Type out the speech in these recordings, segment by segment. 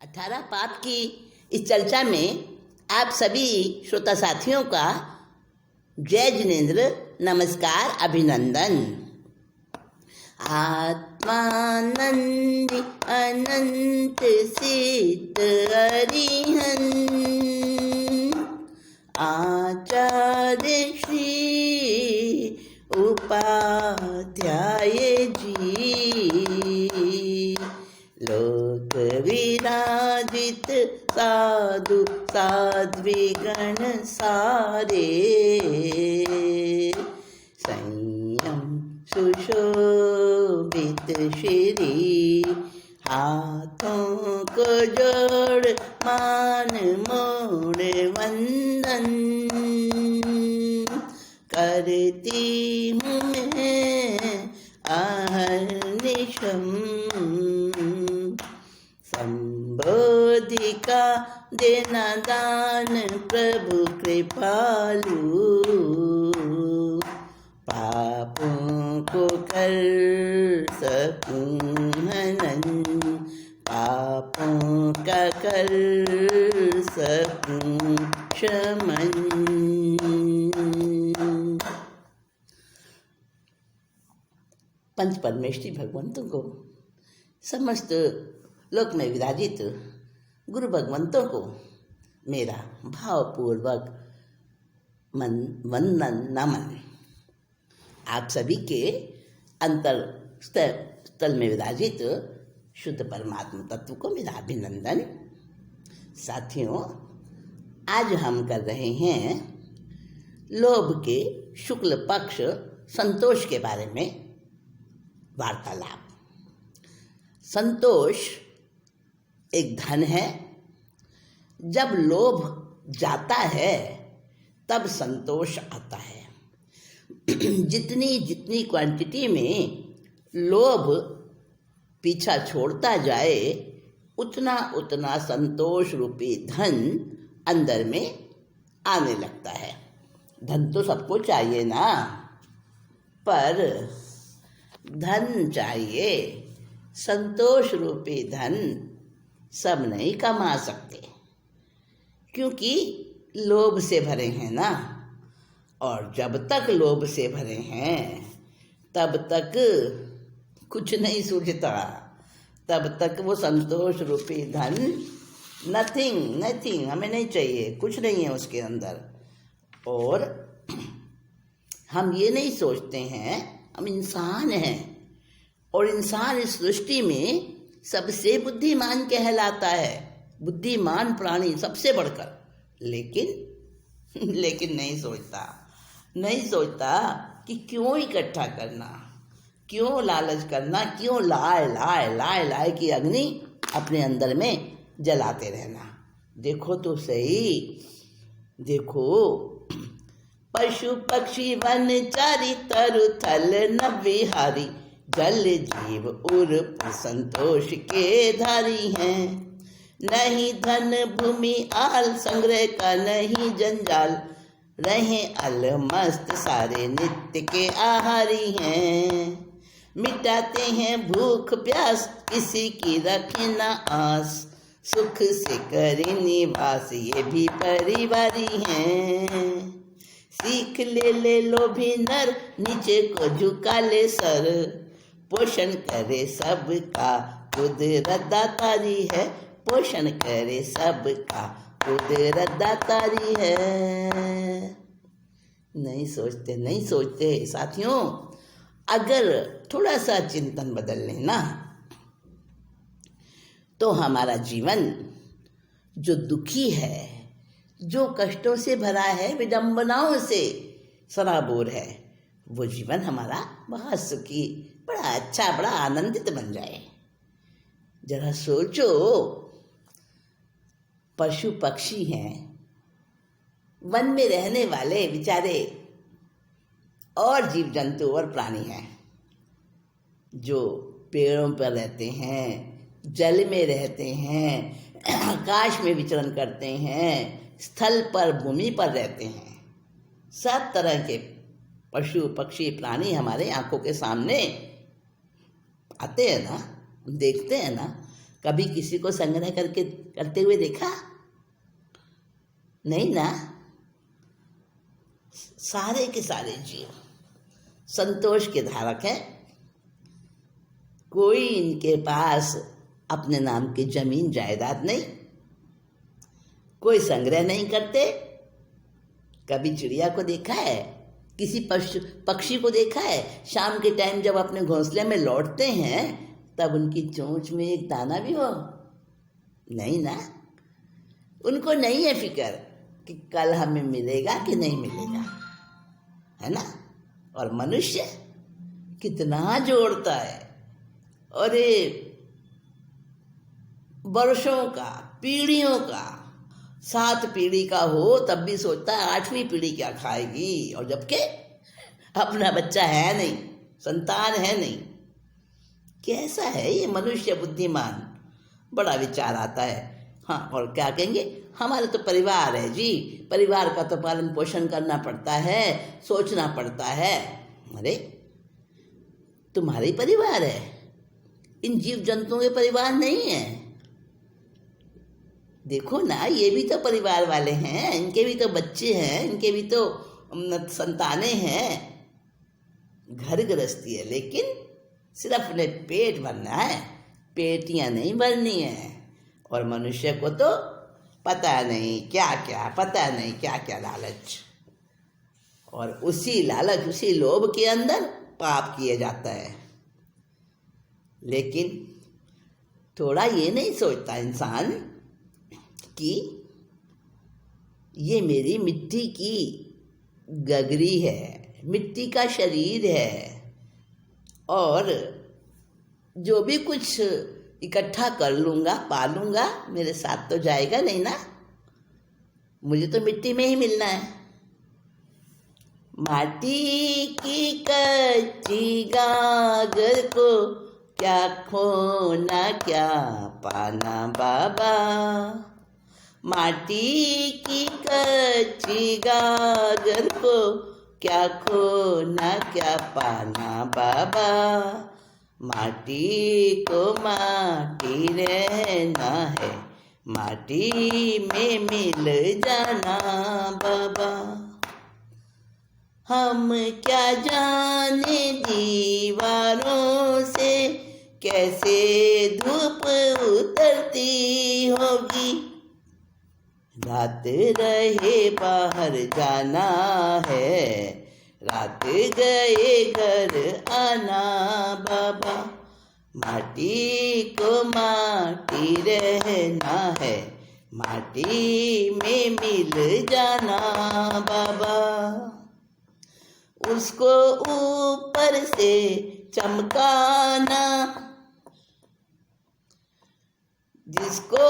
18 पाप की इस चर्चा में आप सभी श्रोता साथियों का जय जिनेन्द्र, नमस्कार, अभिनंदन। आत्मानंदी अनंत सिद्ध अरिहन आचार्य श्री उपाध्याय जी, लोक विराजित साधु साध्वीगण सारे, संयम सुशोभित श्री, हाथों को जोड़ मान मोड़ वंदन, करती हूँ मैं अहर्निशम, संबोधिका देना दान प्रभु कृपालु, पापों को कर सकूं हनन, पापों का कर सकूं शमन। पंच परमेष्ठी भगवंतों को, समस्त लोक में विराजित गुरु भगवंतों को मेरा भावपूर्वक वंदन नमन। आप सभी के अंतर स्थल में विराजित शुद्ध परमात्मा तत्व को मेरा अभिनंदन। साथियों, आज हम कर रहे हैं लोभ के शुक्ल पक्ष संतोष के बारे में वार्तालाप। संतोष एक धन है। जब लोभ जाता है तब संतोष आता है। जितनी जितनी क्वांटिटी में लोभ पीछा छोड़ता जाए, उतना उतना संतोष रूपी धन अंदर में आने लगता है। धन तो सबको चाहिए ना, पर धन चाहिए, संतोष रूपी धन सब नहीं कमा सकते, क्योंकि लोभ से भरे हैं ना। और जब तक लोभ से भरे हैं तब तक कुछ नहीं सूझता, तब तक वो संतोष रूपी धन नथिंग हमें नहीं चाहिए, कुछ नहीं है उसके अंदर। और हम ये नहीं सोचते हैं, हम इंसान हैं और इंसान इस सृष्टि में सबसे बुद्धिमान कहलाता है, बुद्धिमान प्राणी सबसे बढ़कर। लेकिन नहीं सोचता कि क्यों इकट्ठा करना, क्यों लालच करना, क्यों लाए की अग्नि अपने अंदर में जलाते रहना। देखो तो सही, देखो, पशु पक्षी वन चारी तरु थल नभ विहारी, जल जीव उर्प संतोष के धारी हैं। नहीं धन भूमि आल संग्रह का नहीं जंजाल, रहे अलमस्त सारे नित्य के आहारी हैं। मिटाते हैं भूख प्यास किसी की रखे न आस, सुख से करे निवास ये भी परिवारी हैं। सीख ले लोभी नर नीचे को झुका ले सर, पोषण करे सबका कुदरत दातारी है, पोषण करे सबका कुदरत दातारी है। नहीं सोचते साथियों। अगर थोड़ा सा चिंतन बदल लें ना, तो हमारा जीवन जो दुखी है, जो कष्टों से भरा है, विडंबनाओं से सराबोर है, वो जीवन हमारा बहुत सुखी, बड़ा अच्छा, बड़ा आनंदित बन जाए। जरा सोचो, पशु पक्षी हैं, वन में रहने वाले बेचारे, और जीव जंतु और प्राणी हैं जो पेड़ों पर रहते हैं, जल में रहते हैं, आकाश में विचरण करते हैं, स्थल पर, भूमि पर रहते हैं। सब तरह के पशु पक्षी प्राणी हमारे आंखों के सामने आते हैं ना, देखते हैं ना। कभी किसी को संग्रह करते हुए देखा? नहीं ना। सारे के सारे जीव संतोष के धारक हैं। कोई इनके पास अपने नाम की जमीन जायदाद नहीं, कोई संग्रह नहीं करते। कभी चिड़िया को देखा है? किसी पक्षी को देखा है? शाम के टाइम जब अपने घोंसले में लौटते हैं तब उनकी चोंच में एक दाना भी हो? नहीं ना। उनको नहीं है फिक्र कि कल हमें मिलेगा कि नहीं मिलेगा, है ना। और मनुष्य कितना जोड़ता है, अरे वर्षों का, पीढ़ियों का, 7 पीढ़ी का हो तब भी सोचता है 8वीं पीढ़ी क्या खाएगी, और जबकि अपना बच्चा है नहीं, संतान है नहीं। कैसा है ये मनुष्य बुद्धिमान। बड़ा विचार आता है। हाँ, और क्या कहेंगे, हमारे तो परिवार है जी, परिवार का तो पालन पोषण करना पड़ता है, सोचना पड़ता है। अरे तुम्हारे परिवार है, इन जीव जंतुओं के परिवार नहीं है। देखो ना, ये भी तो परिवार वाले हैं, इनके भी तो बच्चे हैं, इनके भी तो संतानें हैं। घर गृहस्थी है, लेकिन सिर्फ उन्हें पेट भरना है, पेटियां नहीं भरनी है। और मनुष्य को तो पता नहीं क्या क्या लालच, और उसी लालच, उसी लोभ के अंदर पाप किया जाता है। लेकिन थोड़ा ये नहीं सोचता इंसान कि ये मेरी मिट्टी की गगरी है, मिट्टी का शरीर है, और जो भी कुछ इकट्ठा कर लूँगा, पालूँगा, मेरे साथ तो जाएगा नहीं ना। मुझे तो मिट्टी में ही मिलना है। माटी की कच्ची गागर को क्या खोना क्या पाना बाबा। माटी की कच्ची गागर को क्या खोना क्या पाना बाबा। माटी को माटी रहना है, माटी में मिल जाना बाबा। हम क्या जाने दीवारों से कैसे धूप उतरती होगी। रात रहे बाहर जाना है, रात गए घर आना बाबा। माटी को माटी रहना है, माटी में मिल जाना बाबा। उसको ऊपर से चमकाना, जिसको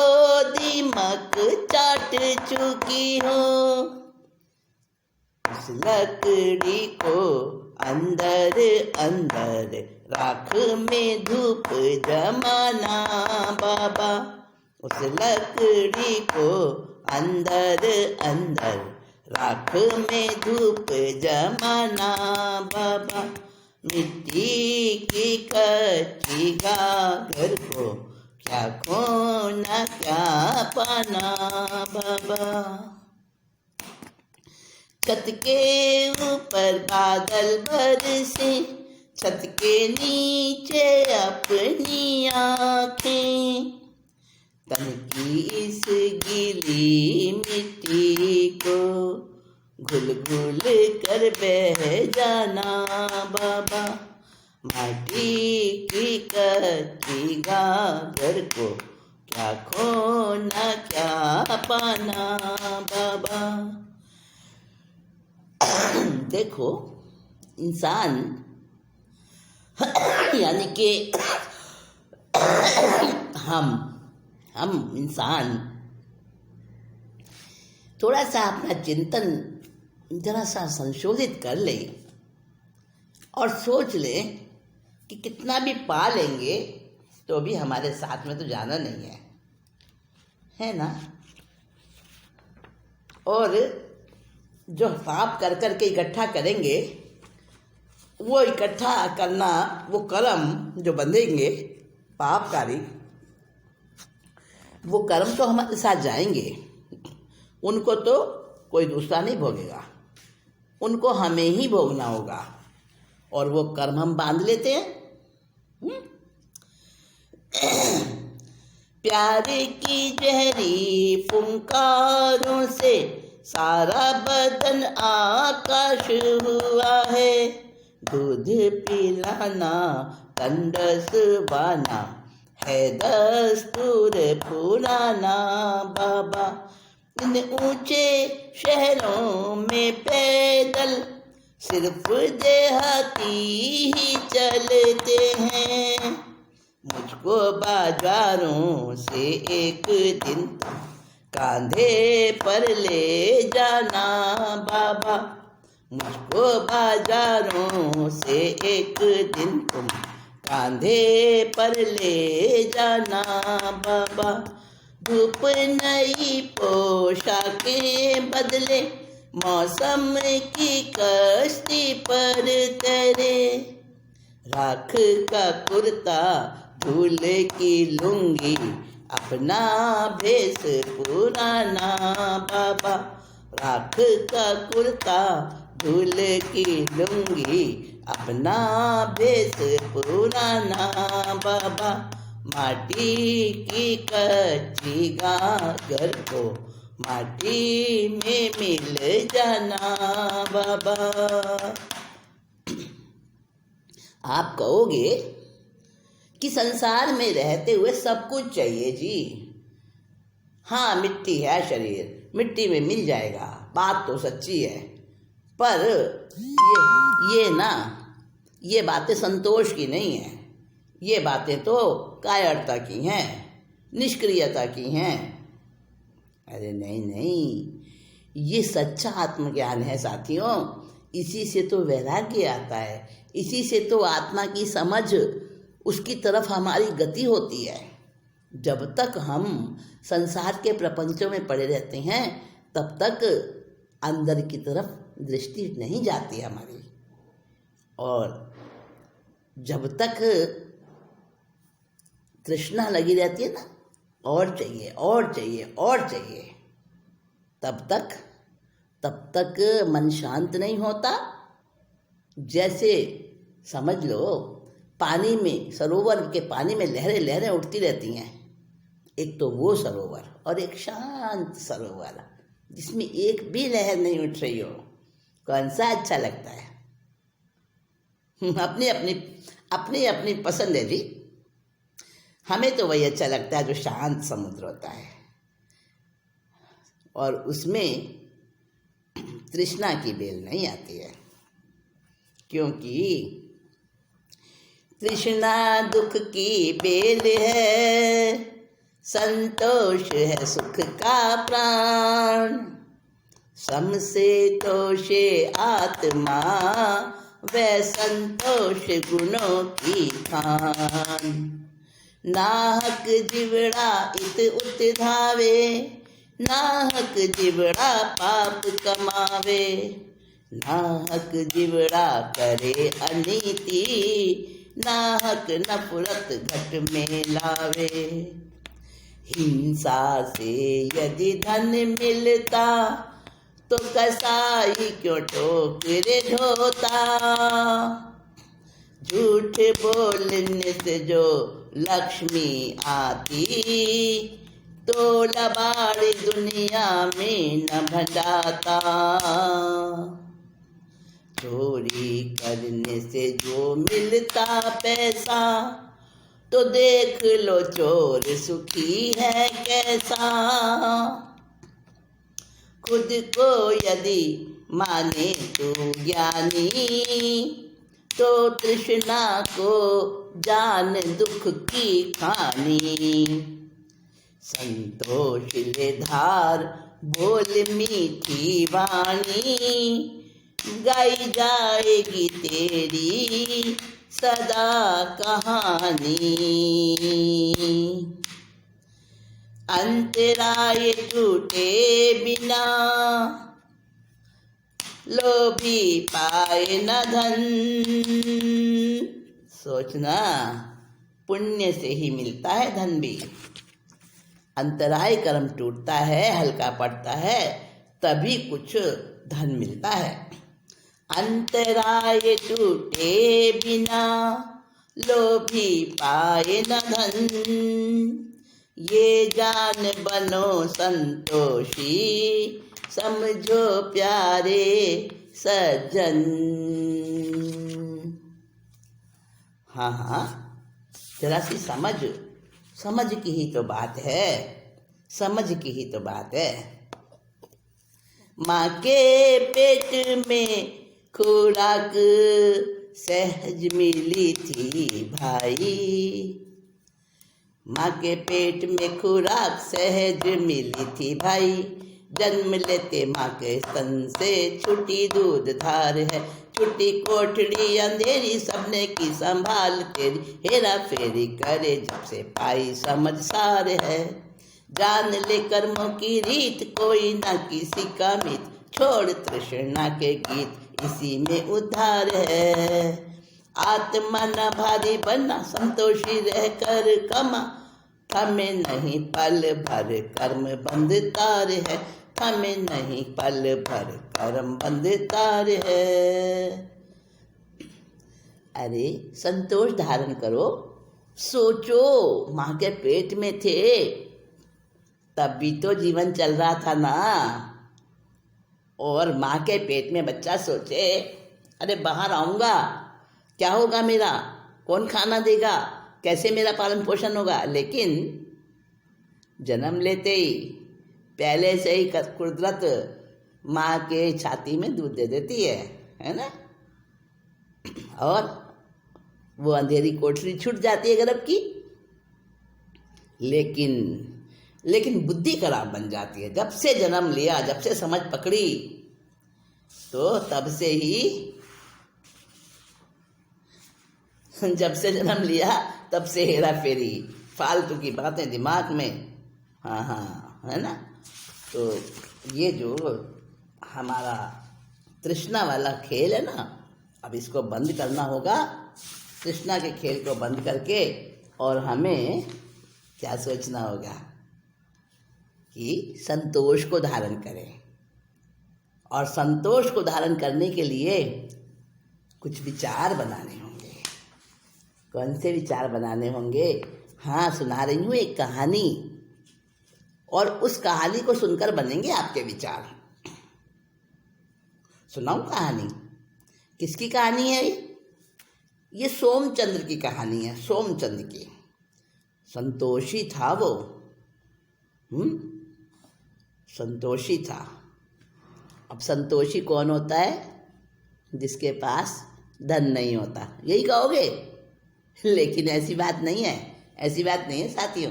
दीमक चाट चुकी हो। उस लकड़ी को अंदर अंदर राख में धूप जमाना बाबा। उस लकड़ी को अंदर अंदर राख में धूप जमाना बाबा। मिट्टी की कच्ची गागर को क्या खोना क्या पाना बाबा। छत के ऊपर बादल बरसे, छत के नीचे अपनी आँखें। तन की इस गीली मिट्टी को घुल घुल कर बह जाना बाबा। माटी की कच्ची गागर को क्या खोना क्या पाना बाबा। देखो, इंसान यानी कि हम इंसान थोड़ा सा अपना चिंतन जरा सा संशोधित कर ले और सोच ले कि कितना भी पा लेंगे तो भी हमारे साथ में तो जाना नहीं है ना। और जो पाप कर कर के इकट्ठा करेंगे, वो इकट्ठा करना, वो कर्म जो बंधेंगे पापकारी, वो कर्म तो हमारे साथ जाएंगे, उनको तो कोई दूसरा नहीं भोगेगा, उनको हमें ही भोगना होगा। और वो कर्म हम बांध लेते हैं। प्यार की जहरी फुंकारों से सारा बदन आकाश हुआ है। दूध पिलाना कंडस बाना है दस्तूर पुराना बाबा। इन ऊंचे शहरों में पैदल सिर्फ देहाती ही चलते हैं। मुझको बाजारों से एक दिन कांधे पर ले जाना बाबा। मुझको बाजारों से एक दिन तुम कांधे पर ले जाना बाबा। धूप नई पोशाकें बदले मौसम की कश्ती पर तैरे। राख का कुर्ता धूल की लुंगी अपना भेष पुराना बाबा। राख का कुर्ता धूल की लुंगी अपना भेष पुराना बाबा। माटी की कच्ची गागर को माटी में मिल जाना बाबा। आप कहोगे कि संसार में रहते हुए सब कुछ चाहिए जी। हाँ, मिट्टी है शरीर, मिट्टी में मिल जाएगा, बात तो सच्ची है। पर ये बातें संतोष की नहीं है। ये बातें तो कायरता की हैं, निष्क्रियता की हैं। अरे नहीं, ये सच्चा आत्मज्ञान है साथियों। इसी से तो वैराग्य आता है, इसी से तो आत्मा की समझ, उसकी तरफ हमारी गति होती है। जब तक हम संसार के प्रपंचों में पड़े रहते हैं तब तक अंदर की तरफ दृष्टि नहीं जाती हमारी। और जब तक तृष्णा लगी रहती है ना, और चाहिए और चाहिए और चाहिए, तब तक मन शांत नहीं होता। जैसे समझ लो पानी में, सरोवर के पानी में लहरें उठती रहती हैं। एक तो वो सरोवर और एक शांत सरोवर जिसमें एक भी लहर नहीं उठ रही हो। कौन सा अच्छा लगता है? अपनी अपनी पसंद है जी। हमें तो वही अच्छा लगता है जो शांत समुद्र होता है और उसमें तृष्णा की बेल नहीं आती है। क्योंकि तृष्णा दुख की बेल है, संतोष है सुख का प्राण। सम से तोषे आत्मा वह संतोष गुणों की खान। नाहक जिवड़ा इत उत धावे, नाहक जिवड़ा पाप कमावे। नाहक जिवड़ा करे अनीति, नाहक नफरत घट में लावे। हिंसा से यदि धन मिलता तो कसाई क्यों ठोकरे ढोता। झूठ बोलने से जो लक्ष्मी आती तो लबाड़ दुनिया में न भजाता। चोरी करने से जो मिलता पैसा तो देख लो चोर सुखी है कैसा। खुद को यदि माने तो ज्ञानी तो तृष्णा को जान दुख की खानी। संतोष ले धार बोल मीठी वाणी, गाई जाएगी तेरी सदा कहानी। अंतराय टूटे बिना लोभी पाए न धन। सोचना, पुण्य से ही मिलता है धन भी। अंतराय कर्म टूटता है, हल्का पड़ता है, तभी कुछ धन मिलता है। अंतराय टूटे बिना लोभी पाए न धन, ये जान बनो संतोषी समझो प्यारे सज्जन। हाँ हाँ, जरा सी समझ की ही तो बात है, समझ की ही तो बात है। माँ के पेट में खुराक सहज मिली थी भाई, माँ के पेट में खुराक सहज मिली थी भाई, जन्म लेते माँ के स्तन से छुटी दूध धार है, छुटी कोठड़ी अंधेरी सबने की संभाल तेरी, हेरा फेरी करे जब से पाई समझ सार है, जान ले कर्मों की रीत कोई ना किसी का मित, छोड़ तृष्णा के गीत इसी में उद्धार है, आत्मा न भारी बनना संतोषी रह कर कमा, थमे नहीं पल भर कर्म बंध तार है, थमे नहीं पल भर कर्म बंध तार है। अरे संतोष धारण करो, सोचो माँ के पेट में थे तब भी तो जीवन चल रहा था ना, और माँ के पेट में बच्चा सोचे अरे बाहर आऊँगा, क्या होगा मेरा, कौन खाना देगा, कैसे मेरा पालन पोषण होगा, लेकिन जन्म लेते ही पहले से ही कुदरत माँ के छाती में दूध दे देती है ना, और वो अंधेरी कोठरी छूट जाती है गर्भ की, लेकिन बुद्धि खराब बन जाती है। जब से जन्म लिया, जब से समझ पकड़ी, तो तब से ही जब से जन्म लिया तब से हेरा फेरी, फालतू की बातें दिमाग में। हाँ हाँ, है ना। तो ये जो हमारा तृष्णा वाला खेल है ना, अब इसको बंद करना होगा, तृष्णा के खेल को बंद करके, और हमें क्या सोचना होगा कि संतोष को धारण करें, और संतोष को धारण करने के लिए कुछ विचार बनाने होंगे। कौन से विचार बनाने होंगे? हाँ, सुना रही हूँ एक कहानी, और उस कहानी को सुनकर बनेंगे आपके विचार। सुनाऊं कहानी? किसकी कहानी है ये? सोमचंद्र की कहानी है, सोमचंद्र की। संतोषी था वो, संतोषी था। अब संतोषी कौन होता है? जिसके पास धन नहीं होता, यही कहोगे? लेकिन ऐसी बात नहीं है, ऐसी बात नहीं है साथियों,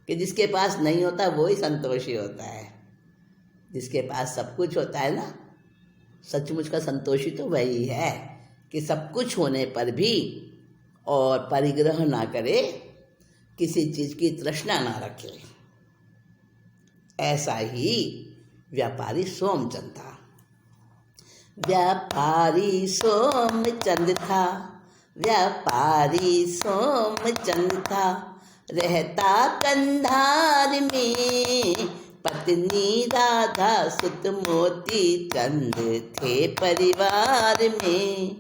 कि जिसके पास नहीं होता वो ही संतोषी होता है। जिसके पास सब कुछ होता है ना, सचमुच का संतोषी तो वही है कि सब कुछ होने पर भी और परिग्रह ना करे, किसी चीज की तृष्णा ना रखे। ऐसा ही व्यापारी सोमचंद था। व्यापारी सोमचंद था, व्यापारी सोमचंद था, रहता कंधार में, पत्नी राधा सुत मोती चंद थे परिवार में।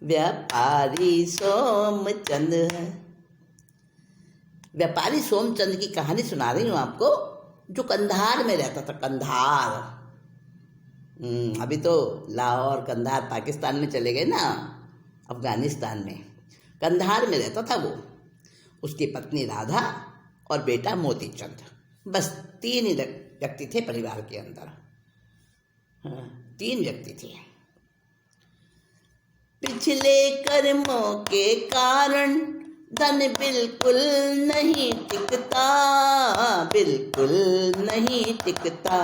व्यापारी सोमचंद, व्यापारी सोमचंद की कहानी सुना रही हूँ आपको, जो कंधार में रहता था। कंधार, अभी तो लाहौर कंधार पाकिस्तान में चले गए ना, अफगानिस्तान में। कंधार में रहता था वो, उसकी पत्नी राधा और बेटा मोतीचंद, बस 3 ही व्यक्ति थे परिवार के अंदर। 3 व्यक्ति थे। पिछले कर्मों के कारण धन बिल्कुल नहीं टिकता, बिल्कुल नहीं टिकता।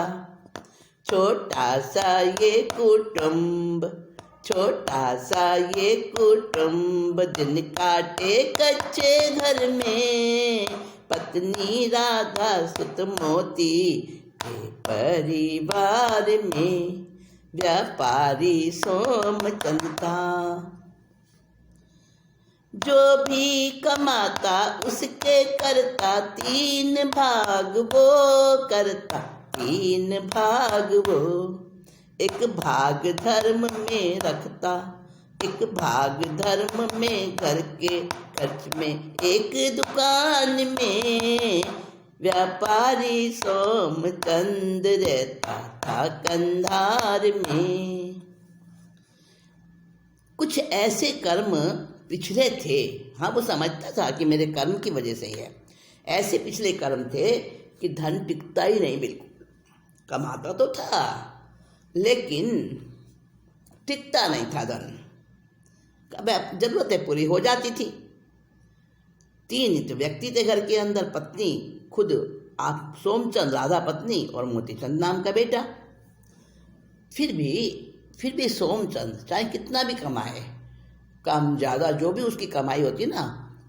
छोटा सा ये कुटुंब, छोटा सा ये कुटुंब, दिन काटे कच्चे घर में, पत्नी राधा सुत मोती के परिवार में। व्यापारी सोमचंद था। जो भी कमाता उसके करता, 3 भाग वो करता, 3 भाग वो। एक भाग धर्म में रखता, एक भाग धर्म में घर के खर्च में, एक दुकान में व्यापारी सोमचंद रहता था कंधार में। कुछ ऐसे कर्म पिछले थे, हाँ वो समझता था कि मेरे कर्म की वजह से ही है। ऐसे पिछले कर्म थे कि धन टिकता ही नहीं, बिल्कुल कमाता तो था लेकिन टिकता नहीं था धन। कब जरूरतें पूरी हो जाती थी। 3 तो व्यक्ति थे घर के अंदर, पत्नी खुद आप सोमचंद राधा पत्नी और मोतीचंद नाम का बेटा। फिर भी सोमचंद चाहे कितना भी कमाए, कम ज़्यादा जो भी उसकी कमाई होती ना,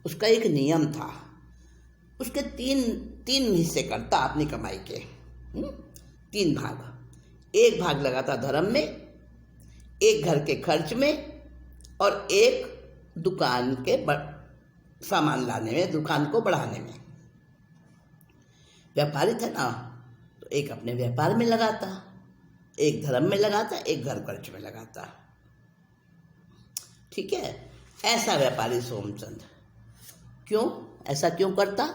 उसका एक नियम था। उसके तीन हिस्से करता अपनी कमाई के, 3 भाग। 1 भाग लगाता धर्म में, 1 घर के खर्च में और 1 दुकान के सामान लाने में, दुकान को बढ़ाने में। व्यापारी था ना, तो 1 अपने व्यापार में लगाता, 1 धर्म में लगाता, 1 घर खर्च में लगाता। ठीक है, ऐसा व्यापारी सोमचंद। क्यों ऐसा क्यों करता?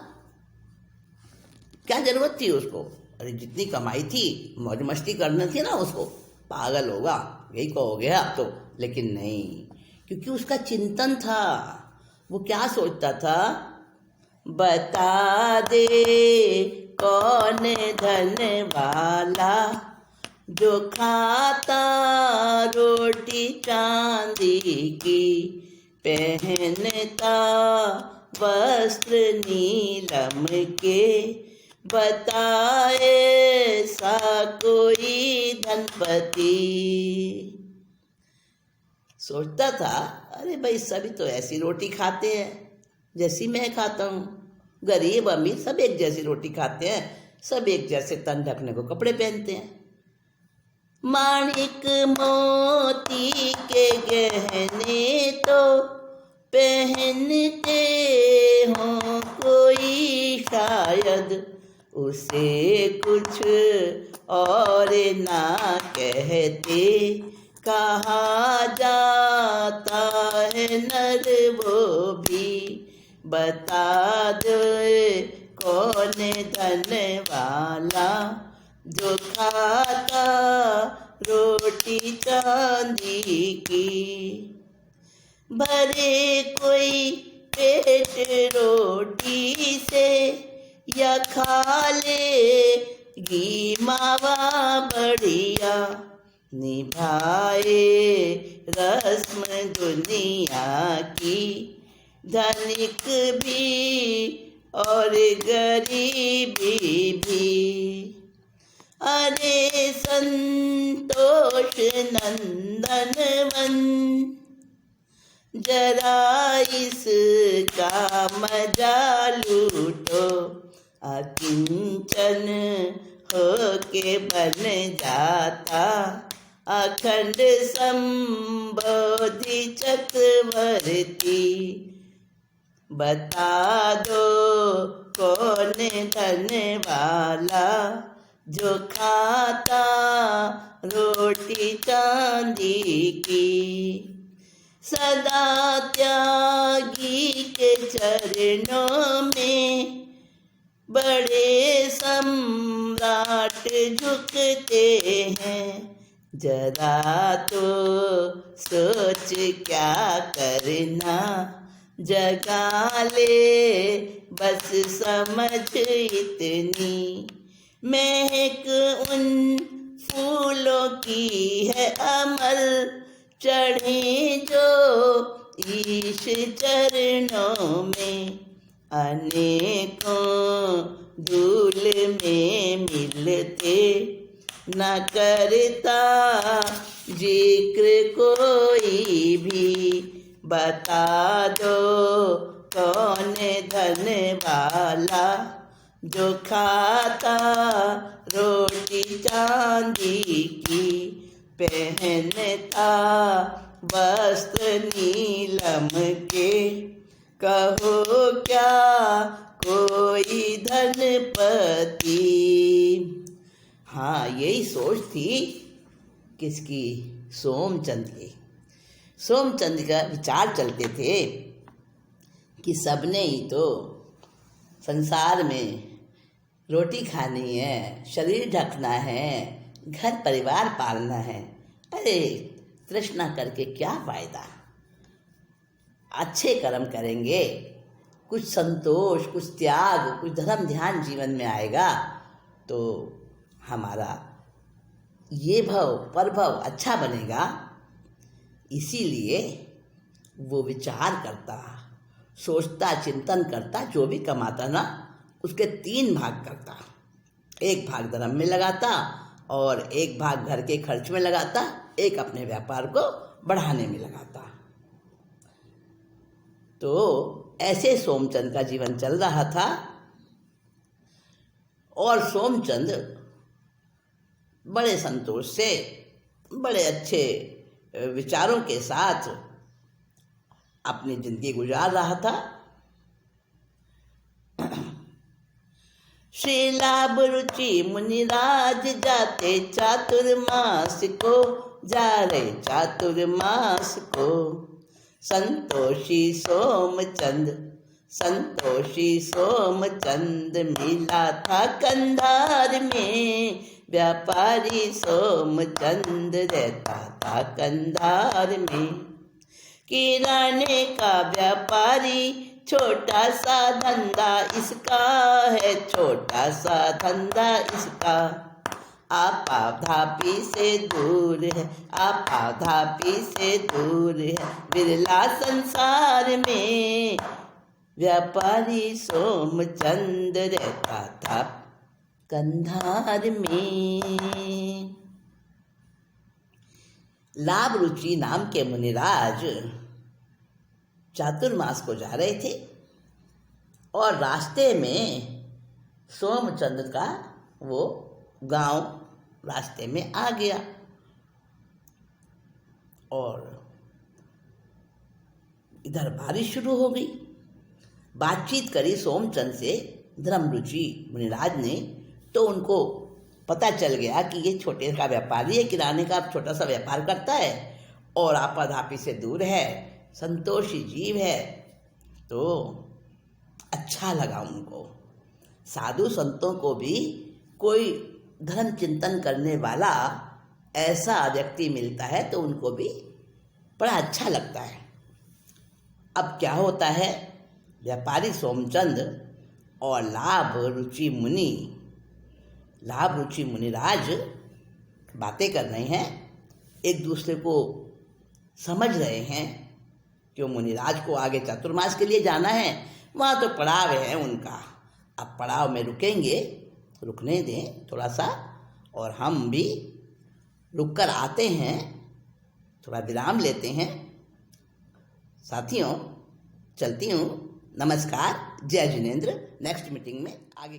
क्या जरूरत थी उसको? अरे जितनी कमाई थी, मौज मस्ती करनी थी ना उसको। पागल होगा यही कहोगे आप तो, लेकिन नहीं, क्योंकि उसका चिंतन था। वो क्या सोचता था? बता दे कौन धन वाला, जो खाता रोटी चांदी की, पहनता वस्त्र नीलम के, बताए सा कोई धनपति। सोचता था, अरे भाई सभी तो ऐसी रोटी खाते हैं जैसी मैं खाता हूँ। गरीब अमीर सब एक जैसी रोटी खाते हैं, सब एक जैसे तन ढकने को कपड़े पहनते हैं। माणिक मोती के गहने तो पहनते हो कोई शायद, उसे कुछ और ना कहते, कहा जाता है नर वो भी। बता दे कौन धन वाला, जो खाता रोटी चांदी की। भरे कोई पेट रोटी से, या खा ले घी मावा बढ़िया, निभाए रस्म दुनिया की। धनिक भी और गरीबी भी। अरे संतोष नंदन वन, जरा इसका मजा लूटो, अकिंचन होके बन जाता अखंड संबोधि चक्रवर्ती। बता दो कौन धन वाला, जो खाता रोटी चांदी की। सदा त्यागी के चरणों में बड़े सम्राट झुकते हैं। जरा तो सोच क्या करना, जगा ले बस समझ इतनी। महक उन फूलों की है अमल, चढ़े जो ईश चरणों में। अनेकों धूल में मिलते, न करता जिक्र कोई भी। बता दो कौन धन वाला, जो खाता रोटी चांदी की। पहनता वस्त्र नीलम के, कहो क्या कोई धनपति। हाँ, यही सोच थी किसकी? सोमचंद की। सोमचंद का विचार चलते थे कि सबने ही तो संसार में रोटी खानी है, शरीर ढकना है, घर परिवार पालना है। अरे तृष्णा करके क्या फायदा? अच्छे कर्म करेंगे, कुछ संतोष, कुछ त्याग, कुछ धर्म ध्यान जीवन में आएगा तो हमारा ये भव परभव अच्छा बनेगा। इसीलिए वो विचार करता, सोचता, चिंतन करता, जो भी कमाता ना उसके 3 भाग करता। 1 भाग धर्म में लगाता और 1 भाग घर के खर्च में लगाता, 1 अपने व्यापार को बढ़ाने में लगाता। तो ऐसे सोमचंद का जीवन चल रहा था। और सोमचंद बड़े संतोष से, बड़े अच्छे विचारों के साथ अपनी जिंदगी गुजार रहा था। श्री लाभ रुचि मुनिराज जाते चातुर्मास को, जा रहे चातुर्मास को। संतोषी सोमचंद, संतोषी सोमचंद मिला था कंधार में। व्यापारी सोमचंद रहता था कंधार में। किराने का व्यापारी, छोटा सा धंधा इसका है, छोटा सा धंधा इसका। आपाधापी से दूर है, आपाधापी से दूर है, बिरला संसार में। व्यापारी सोमचंद रहता था कंधार में। लाभ रुचि नाम के मुनिराज चातुर्मास को जा रहे थे और रास्ते में सोमचंद का वो गांव रास्ते में आ गया और इधर बारिश शुरू हो गई। बातचीत करी सोमचंद से धर्म रुचि मुनिराज ने, तो उनको पता चल गया कि ये छोटे का व्यापारी है, किराने का छोटा सा व्यापार करता है और आपाधापी से दूर है, संतोषी जीव है। तो अच्छा लगा उनको। साधु संतों को भी कोई धर्म चिंतन करने वाला ऐसा व्यक्ति मिलता है तो उनको भी बड़ा अच्छा लगता है। अब क्या होता है, व्यापारी सोमचंद और लाभ रुचि मुनिराज बातें कर रहे हैं, एक दूसरे को समझ रहे हैं। क्यों मुनिराज को आगे चातुर्मास के लिए जाना है, वहाँ तो पड़ाव है उनका। अब पड़ाव में रुकेंगे, रुकने दें थोड़ा सा, और हम भी रुक कर आते हैं, थोड़ा विराम लेते हैं। साथियों चलती हूँ, नमस्कार, जय जिनेंद्र। नेक्स्ट मीटिंग में आगे